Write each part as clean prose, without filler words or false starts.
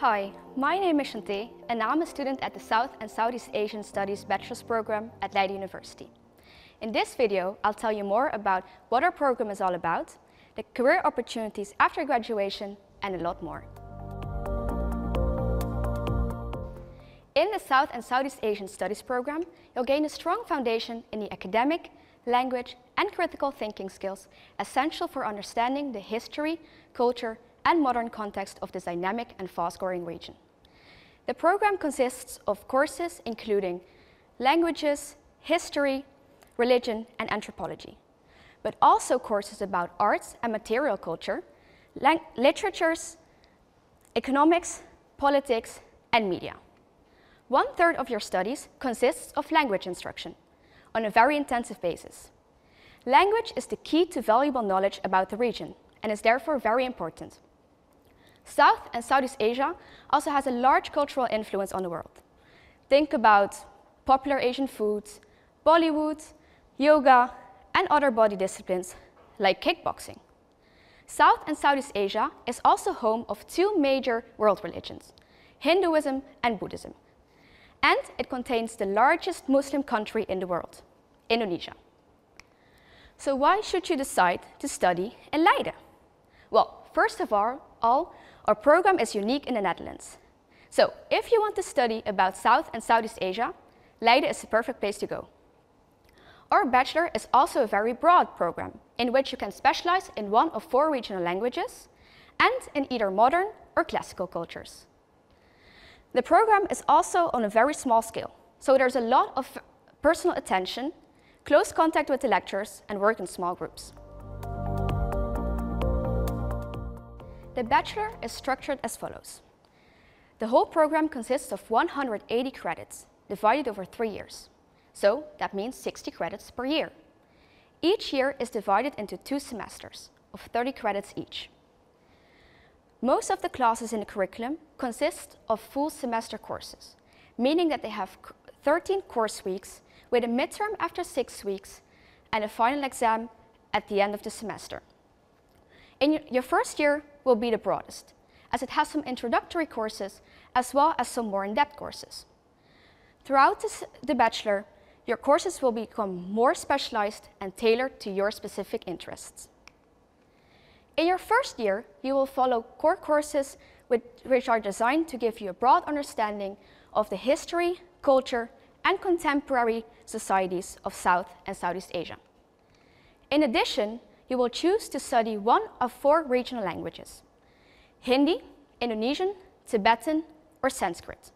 Hi, my name is Chanté and I'm a student at the South and Southeast Asian Studies Bachelor's Program at Leiden University. In this video, I'll tell you more about what our program is all about, the career opportunities after graduation, and a lot more. In the South and Southeast Asian Studies program, you'll gain a strong foundation in the academic, language, and critical thinking skills essential for understanding the history, culture, and modern context of this dynamic and fast-growing region. The program consists of courses including languages, history, religion, and anthropology, but also courses about arts and material culture, literatures, economics, politics, and media. 1/3 of your studies consists of language instruction on a very intensive basis. Language is the key to valuable knowledge about the region and is therefore very important. South and Southeast Asia also has a large cultural influence on the world. Think about popular Asian foods, Bollywood, yoga, and other body disciplines like kickboxing. South and Southeast Asia is also home of two major world religions, Hinduism and Buddhism. And it contains the largest Muslim country in the world, Indonesia. So why should you decide to study in Leiden? Well, first of all, our program is unique in the Netherlands. So if you want to study about South and Southeast Asia, Leiden is the perfect place to go. Our bachelor is also a very broad program in which you can specialize in one of 4 regional languages and in either modern or classical cultures. The program is also on a very small scale, so there's a lot of personal attention, close contact with the lecturers, and work in small groups. The bachelor is structured as follows. The whole program consists of 180 credits, divided over 3 years. So that means 60 credits per year. Each year is divided into 2 semesters of 30 credits each. Most of the classes in the curriculum consist of full semester courses, meaning that they have 13 course weeks with a midterm after 6 weeks and a final exam at the end of the semester. In your first year will be the broadest, as it has some introductory courses as well as some more in-depth courses. Throughout the bachelor, your courses will become more specialized and tailored to your specific interests. In your first year, you will follow core courses which are designed to give you a broad understanding of the history, culture, and contemporary societies of South and Southeast Asia. In addition, you will choose to study one of 4 regional languages: Hindi, Indonesian, Tibetan, or Sanskrit.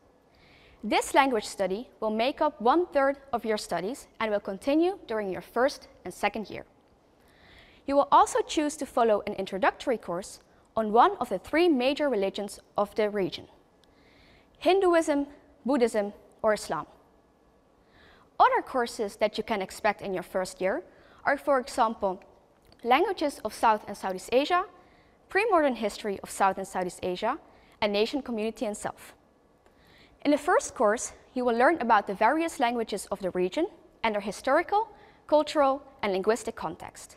This language study will make up 1/3 of your studies and will continue during your first and second year. You will also choose to follow an introductory course on one of the 3 major religions of the region: Hinduism, Buddhism, or Islam. Other courses that you can expect in your first year are, for example, languages of South and Southeast Asia, pre-modern history of South and Southeast Asia, and nation, community, and self. In the first course, you will learn about the various languages of the region and their historical, cultural, and linguistic context.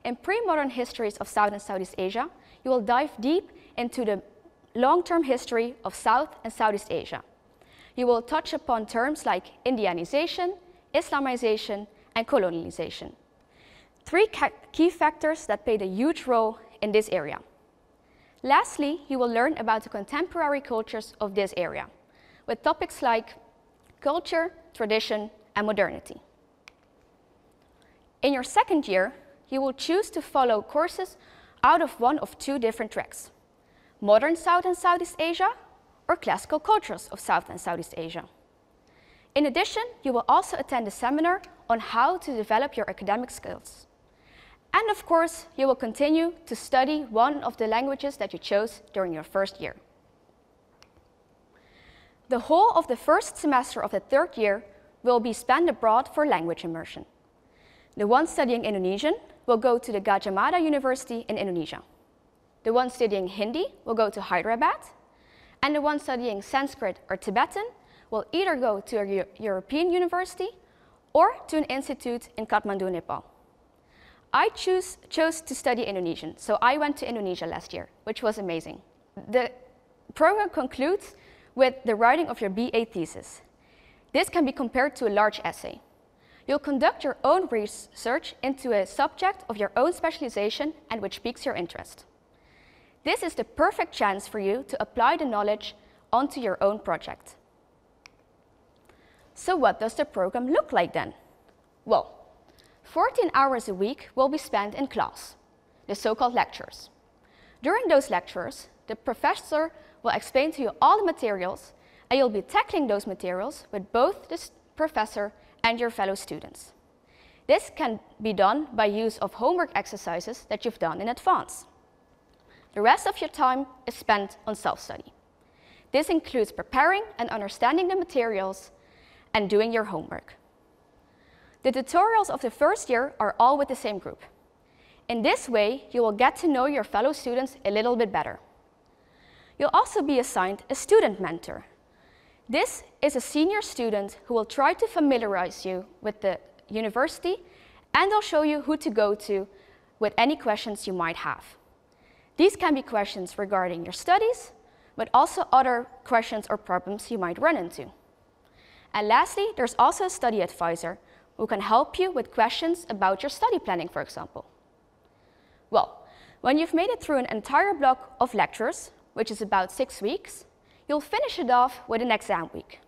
In pre-modern histories of South and Southeast Asia, you will dive deep into the long-term history of South and Southeast Asia. You will touch upon terms like Indianization, Islamization, and colonialization. 3 key factors that played a huge role in this area. Lastly, you will learn about the contemporary cultures of this area, with topics like culture, tradition, and modernity. In your second year, you will choose to follow courses out of one of 2 different tracks: modern South and Southeast Asia or classical cultures of South and Southeast Asia. In addition, you will also attend a seminar on how to develop your academic skills. And of course, you will continue to study one of the languages that you chose during your first year. The whole of the first semester of the 3rd year will be spent abroad for language immersion. The one studying Indonesian will go to the Gadjah Mada University in Indonesia. The one studying Hindi will go to Hyderabad, and the one studying Sanskrit or Tibetan will either go to a European university or to an institute in Kathmandu, Nepal. I chose to study Indonesian, so I went to Indonesia last year, which was amazing. The program concludes with the writing of your BA thesis. This can be compared to a large essay. You'll conduct your own research into a subject of your own specialization and which piques your interest. This is the perfect chance for you to apply the knowledge onto your own project. So what does the program look like then? Well, 14 hours a week will be spent in class, the so-called lectures. During those lectures, the professor will explain to you all the materials, and you'll be tackling those materials with both the professor and your fellow students. This can be done by use of homework exercises that you've done in advance. The rest of your time is spent on self-study. This includes preparing and understanding the materials and doing your homework. The tutorials of the first year are all with the same group. In this way, you will get to know your fellow students a little bit better. You'll also be assigned a student mentor. This is a senior student who will try to familiarize you with the university, and they'll show you who to go to with any questions you might have. These can be questions regarding your studies, but also other questions or problems you might run into. And lastly, there's also a study advisor who can help you with questions about your study planning, for example. Well, when you've made it through an entire block of lectures, which is about 6 weeks, you'll finish it off with an exam week.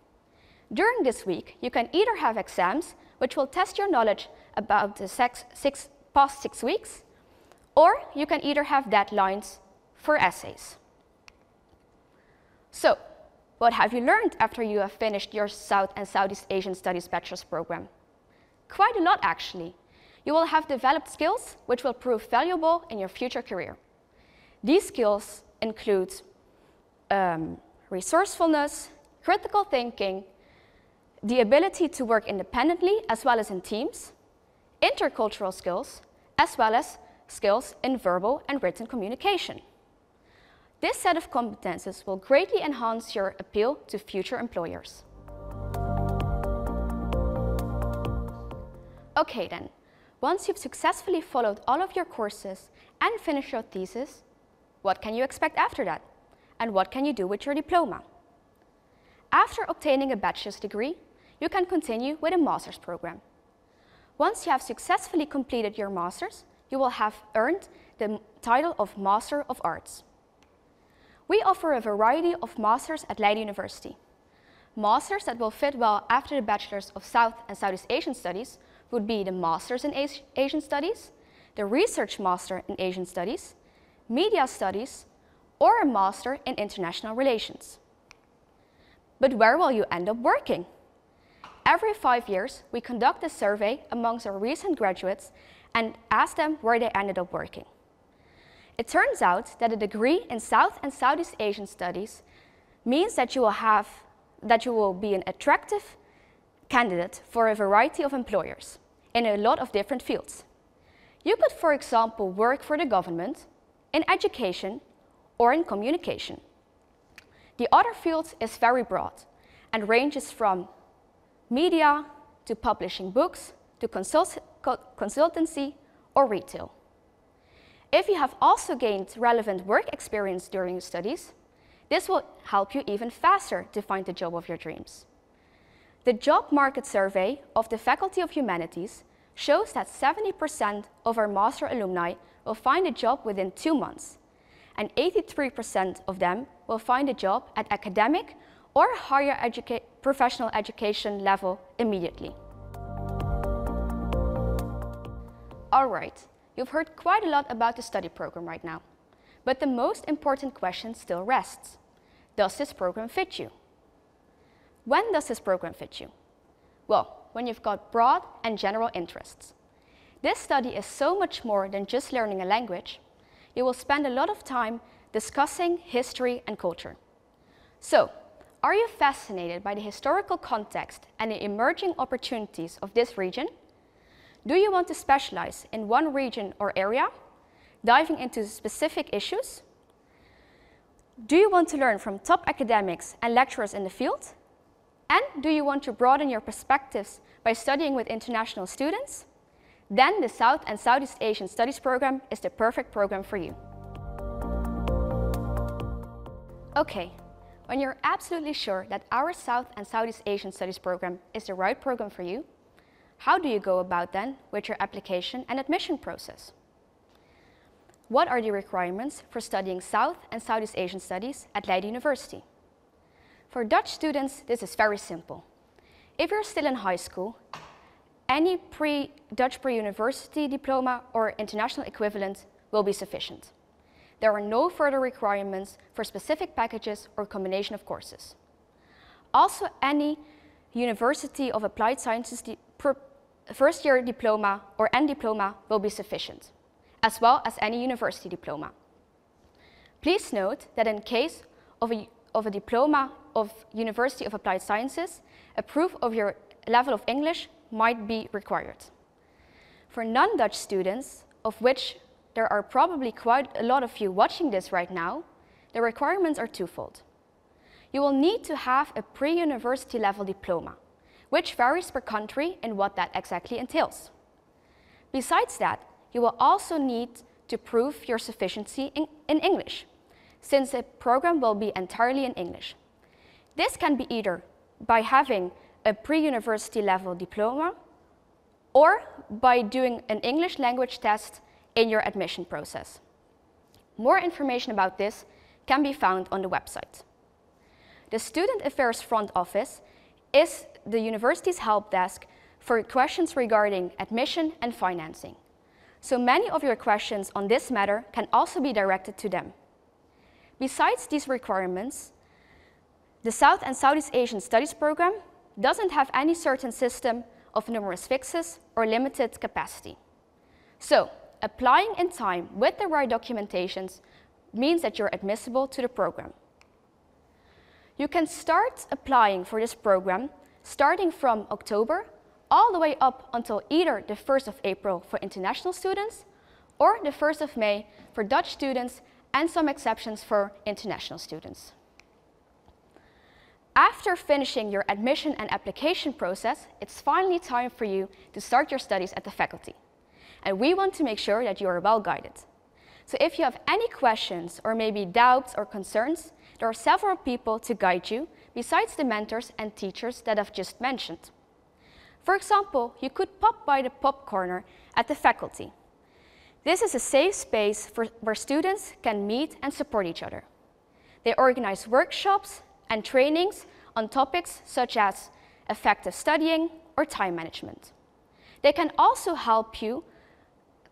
During this week, you can either have exams, which will test your knowledge about the past 6 weeks, or you can either have deadlines for essays. So, what have you learned after you have finished your South and Southeast Asian Studies Bachelor's program? Quite a lot, actually. You will have developed skills which will prove valuable in your future career. These skills include resourcefulness, critical thinking, the ability to work independently as well as in teams, intercultural skills, as well as skills in verbal and written communication. This set of competences will greatly enhance your appeal to future employers. Okay then, once you've successfully followed all of your courses and finished your thesis, what can you expect after that? And what can you do with your diploma? After obtaining a bachelor's degree, you can continue with a master's program. Once you have successfully completed your master's, you will have earned the title of Master of Arts. We offer a variety of masters at Leiden University. Masters that will fit well after the Bachelor's of South and Southeast Asian Studies would be the Masters in Asian Studies, the Research Master in Asian Studies, Media Studies, or a Master in International Relations. But where will you end up working? Every 5 years, we conduct a survey amongst our recent graduates and ask them where they ended up working. It turns out that a degree in South and Southeast Asian Studies means that you will be an attractive candidate for a variety of employers in a lot of different fields. You could, for example, work for the government, in education, or in communication. The other field is very broad and ranges from media to publishing books to consultancy or retail. If you have also gained relevant work experience during your studies, this will help you even faster to find the job of your dreams. The job market survey of the Faculty of Humanities shows that 70% of our master alumni will find a job within 2 months, and 83% of them will find a job at academic or higher professional education level immediately. All right, you've heard quite a lot about the study program right now, but the most important question still rests. Does this program fit you? When does this program fit you? Well, when you've got broad and general interests. This study is so much more than just learning a language. You will spend a lot of time discussing history and culture. So, are you fascinated by the historical context and the emerging opportunities of this region? Do you want to specialize in one region or area, diving into specific issues? Do you want to learn from top academics and lecturers in the field? And do you want to broaden your perspectives by studying with international students? Then the South and Southeast Asian Studies program is the perfect program for you. Okay, when you're absolutely sure that our South and Southeast Asian Studies program is the right program for you, how do you go about then with your application and admission process? What are the requirements for studying South and Southeast Asian Studies at Leiden University? For Dutch students, this is very simple. If you're still in high school, any Dutch pre-university diploma or international equivalent will be sufficient. There are no further requirements for specific packages or combination of courses. Also, any University of Applied Sciences first-year diploma or N-diploma will be sufficient, as well as any university diploma. Please note that in case of a diploma of University of Applied Sciences, a proof of your level of English might be required. For non-Dutch students, of which there are probably quite a lot of you watching this right now, the requirements are twofold. You will need to have a pre-university level diploma, which varies per country and what that exactly entails. Besides that, you will also need to prove your sufficiency in English, since the program will be entirely in English. This can be either by having a pre-university level diploma or by doing an English language test in your admission process. More information about this can be found on the website. The Student Affairs Front Office is the university's help desk for questions regarding admission and financing. So many of your questions on this matter can also be directed to them. Besides these requirements, the South and Southeast Asian Studies program doesn't have any certain system of numerous fixes or limited capacity. So, applying in time with the right documentations means that you're admissible to the program. You can start applying for this program starting from October all the way up until either the 1st of April for international students or the 1st of May for Dutch students and some exceptions for international students. After finishing your admission and application process, it's finally time for you to start your studies at the faculty. And we want to make sure that you are well guided. So if you have any questions or maybe doubts or concerns, there are several people to guide you besides the mentors and teachers that I've just mentioned. For example, you could pop by the pop corner at the faculty. This is a safe space where students can meet and support each other. They organize workshops and trainings on topics such as effective studying or time management. They can also help you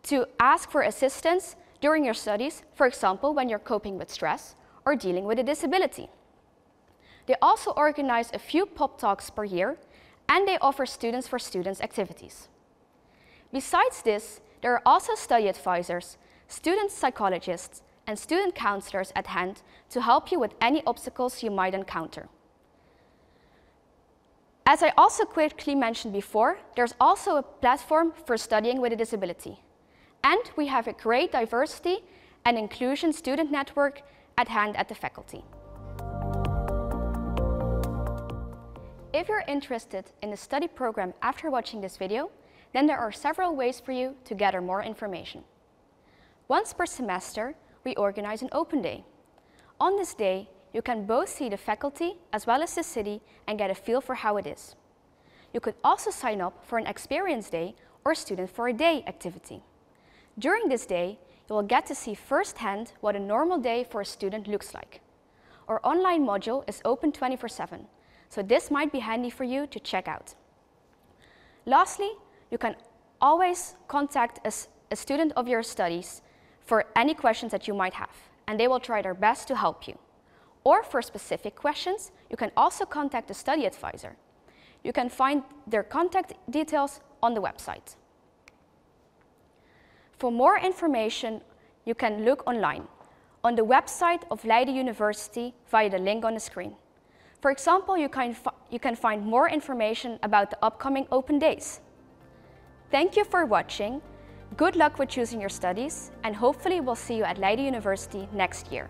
to ask for assistance during your studies, for example, when you're coping with stress or dealing with a disability. They also organize a few pop talks per year, and they offer students for students activities. Besides this, there are also study advisors, student psychologists, and student counselors at hand to help you with any obstacles you might encounter. As I also quickly mentioned before, there's also a platform for studying with a disability. And we have a great diversity and inclusion student network at hand at the faculty. If you're interested in the study program after watching this video, then there are several ways for you to gather more information. Once per semester, we organize an open day. On this day, you can both see the faculty as well as the city and get a feel for how it is. You could also sign up for an experience day or student for a day activity. During this day, you will get to see firsthand what a normal day for a student looks like. Our online module is open 24/7, so this might be handy for you to check out. Lastly, you can always contact a student of your studies for any questions that you might have, and they will try their best to help you. Or for specific questions, you can also contact the study advisor. You can find their contact details on the website. For more information, you can look online on the website of Leiden University via the link on the screen. For example, you can find more information about the upcoming open days. Thank you for watching. Good luck with choosing your studies, and hopefully we'll see you at Leiden University next year.